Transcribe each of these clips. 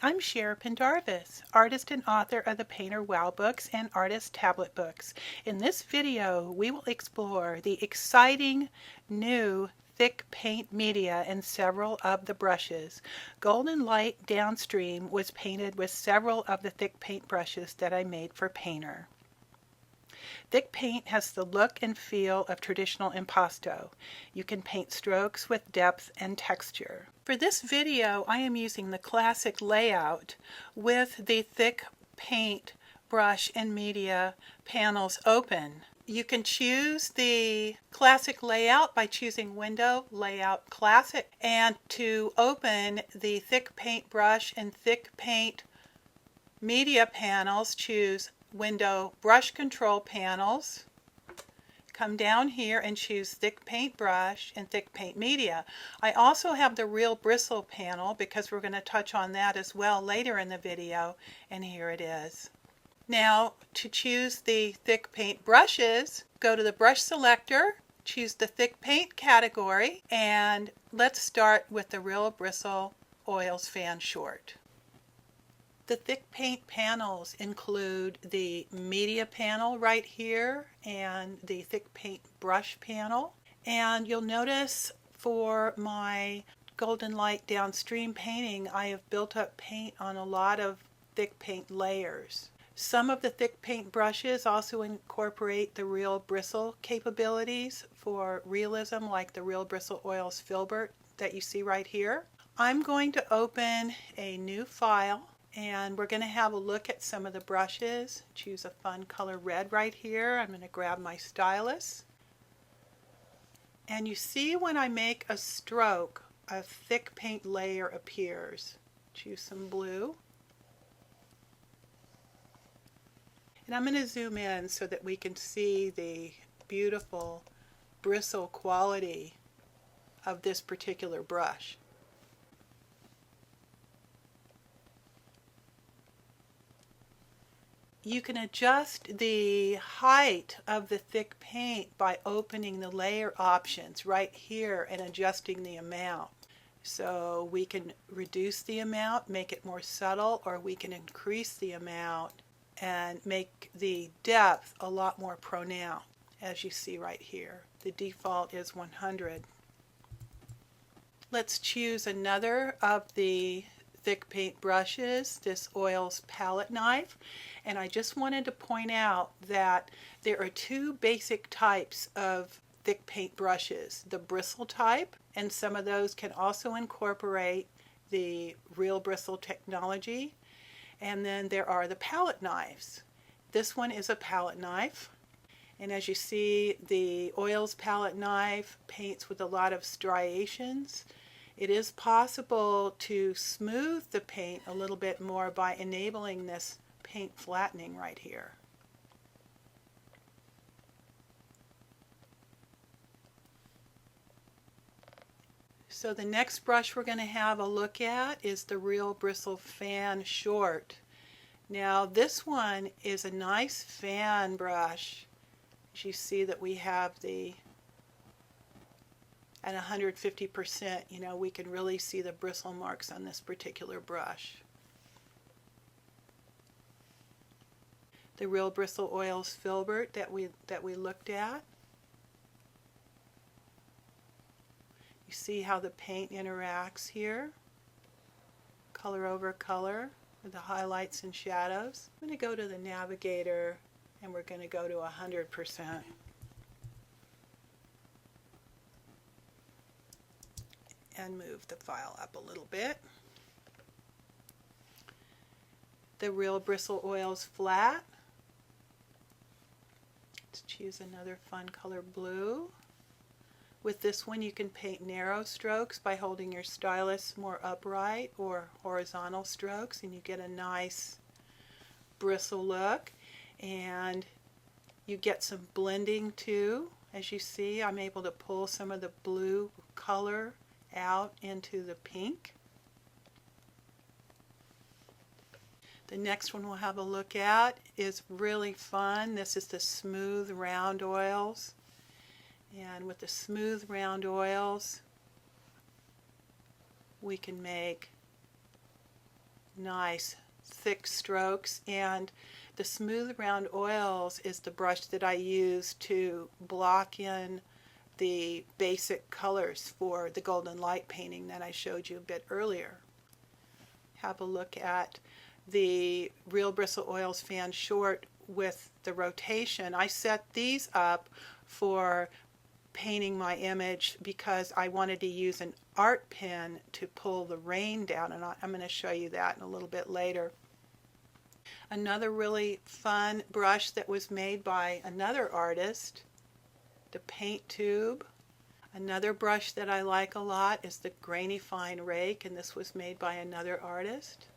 I'm Cher Pendarvis, artist and author of the Painter Wow books and Artist Tablet books. In this video, we will explore the exciting new thick paint media in several of the brushes. Golden Light Downstream was painted with several of the thick paint brushes that I made for Painter. Thick paint has the look and feel of traditional impasto. You can paint strokes with depth and texture. For this video, I am using the classic layout with the thick paint brush and media panels open. You can choose the classic layout by choosing Window, Layout, Classic, and to open the thick paint brush and thick paint media panels, choose Window, Brush Control Panels. Come down here and choose Thick Paint Brush and Thick Paint Media. I also have the Real Bristle panel because we're going to touch on that as well later in the video, and here it is. Now, to choose the thick paint brushes, go to the brush selector, choose the thick paint category, and let's start with the Real Bristle Oils Fan Short. The thick paint panels include the media panel right here and the thick paint brush panel. And you'll notice for my Golden Light Downstream painting, I have built up paint on a lot of thick paint layers. Some of the thick paint brushes also incorporate the Real Bristle capabilities for realism, like the Real Bristle Oils Filbert that you see right here. I'm going to open a new file, and we're going to have a look at some of the brushes. Choose a fun color red right here. I'm going to grab my stylus. And you see when I make a stroke, a thick paint layer appears. Choose some blue. And I'm going to zoom in so that we can see the beautiful bristle quality of this particular brush. You can adjust the height of the thick paint by opening the layer options right here and adjusting the amount. So we can reduce the amount, make it more subtle, or we can increase the amount and make the depth a lot more pronounced, as you see right here. The default is 100. Let's choose another of the thick paint brushes, this Oils palette knife, and I just wanted to point out that there are two basic types of thick paint brushes, the bristle type, and some of those can also incorporate the Real Bristle technology, and then there are the palette knives. This one is a palette knife, and as you see, the Oils palette knife paints with a lot of striations. It is possible to smooth the paint a little bit more by enabling this paint flattening right here. So the next brush we're going to have a look at is the Real Bristle Fan Short. Now this one is a nice fan brush. As you see that we have the at 150%, you know, we can really see the bristle marks on this particular brush. The Real Bristle Oils Filbert that we looked at. You see how the paint interacts here. Color over color with the highlights and shadows. I'm going to go to the navigator and we're going to go to 100%. And move the file up a little bit. The Real Bristle Oils Flat. Let's choose another fun color blue. With this one you can paint narrow strokes by holding your stylus more upright, or horizontal strokes, and you get a nice bristle look. And you get some blending too. As you see, I'm able to pull some of the blue color out into the pink. The next one we'll have a look at is really fun. This is the smooth round oils. And with the smooth round oils, we can make nice thick strokes, and the smooth round oils is the brush that I use to block in the basic colors for the golden light painting that I showed you a bit earlier. Have a look at the Real Bristle Oils Fan Short with the rotation. I set these up for painting my image because I wanted to use an art pen to pull the rain down, and I'm going to show you that in a little bit later. Another really fun brush that was made by another artist, the paint tube. Another brush that I like a lot is the Grainy Fine Rake, and this was made by another artist.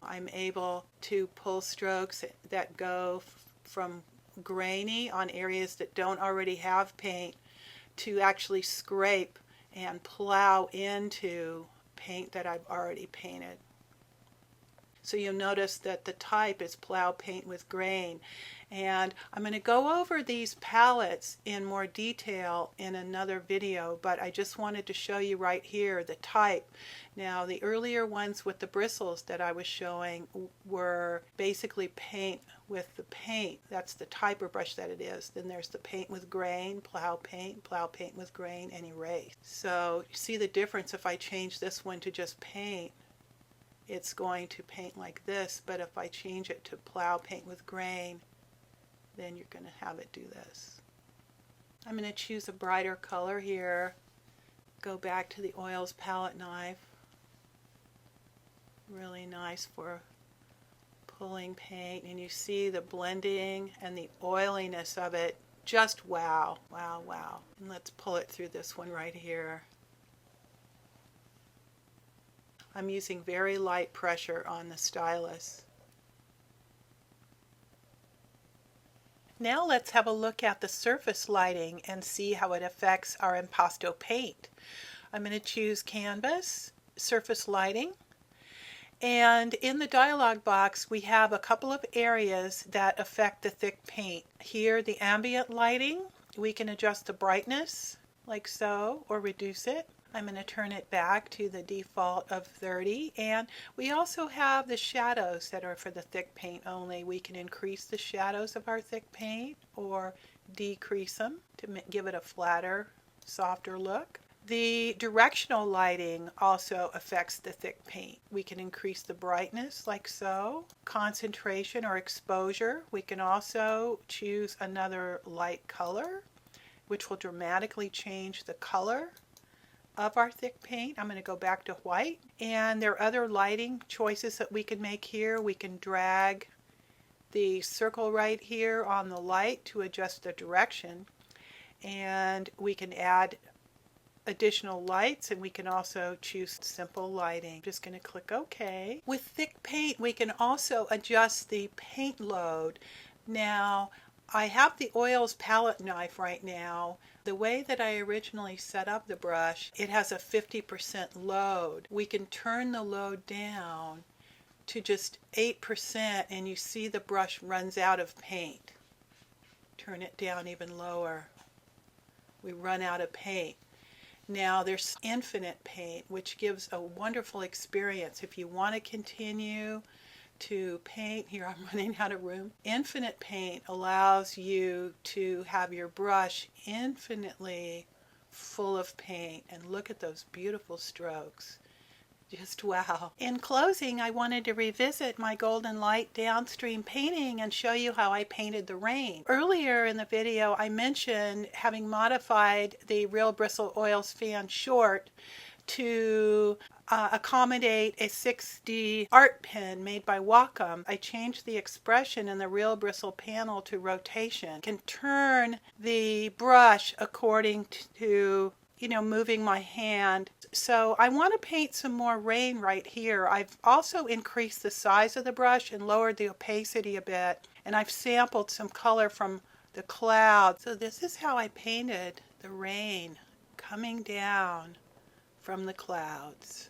I'm able to pull strokes that go from grainy on areas that don't already have paint to actually scrape and plow into paint that I've already painted. So you'll notice that the type is plow paint with grain. And I'm going to go over these palettes in more detail in another video, but I just wanted to show you right here the type. Now, the earlier ones with the bristles that I was showing were basically paint with the paint. That's the type of brush that it is. Then there's the paint with grain, plow paint with grain, and erase. So you see the difference if I change this one to just paint. It's going to paint like this, but if I change it to plow paint with grain, then you're going to have it do this. I'm going to choose a brighter color here. Go back to the oils palette knife. Really nice for pulling paint, and you see the blending and the oiliness of it. Just wow, wow, wow. And let's pull it through this one right here. I'm using very light pressure on the stylus. Now let's have a look at the surface lighting and see how it affects our impasto paint. I'm going to choose Canvas, Surface Lighting, and in the dialog box we have a couple of areas that affect the thick paint. Here, the ambient lighting, we can adjust the brightness like so or reduce it. I'm going to turn it back to the default of 30, and we also have the shadows that are for the thick paint only. We can increase the shadows of our thick paint or decrease them to give it a flatter, softer look. The directional lighting also affects the thick paint. We can increase the brightness like so, concentration or exposure. We can also choose another light color, which will dramatically change the color of our thick paint. I'm going to go back to white, and there are other lighting choices that we can make here. We can drag the circle right here on the light to adjust the direction, and we can add additional lights, and we can also choose simple lighting. I'm just going to click OK. With thick paint we can also adjust the paint load. Now, I have the oils palette knife right now. The way that I originally set up the brush, it has a 50% load. We can turn the load down to just 8%, and you see the brush runs out of paint. Turn it down even lower. We run out of paint. Now there's infinite paint, which gives a wonderful experience. If you want to continue to paint, here I'm running out of room. Infinite paint allows you to have your brush infinitely full of paint, and look at those beautiful strokes. Just wow. In closing, I wanted to revisit my golden light downstream painting and show you how I painted the rain. Earlier in the video I mentioned having modified the Real Bristle Oils Fan Short to accommodate a 6D art pen made by Wacom. I changed the expression in the Real Bristle panel to rotation. I can turn the brush according to, moving my hand. So I want to paint some more rain right here. I've also increased the size of the brush and lowered the opacity a bit, and I've sampled some color from the clouds. So this is how I painted the rain coming down from the clouds.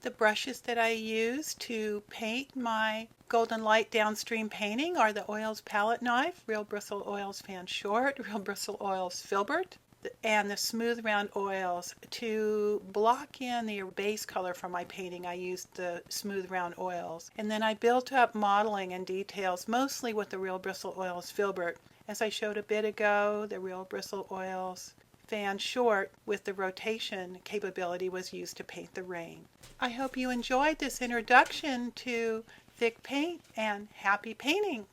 The brushes that I use to paint my golden light downstream painting are the oils palette knife, Real Bristle Oils Fan Short, Real Bristle Oils Filbert, and the smooth round oils. To block in the base color for my painting, I used the smooth round oils. And then I built up modeling and details, mostly with the Real Bristle Oils Filbert. As I showed a bit ago, the Real Bristle Oils fan short with the rotation capability was used to paint the rain. I hope you enjoyed this introduction to thick paint, and happy painting!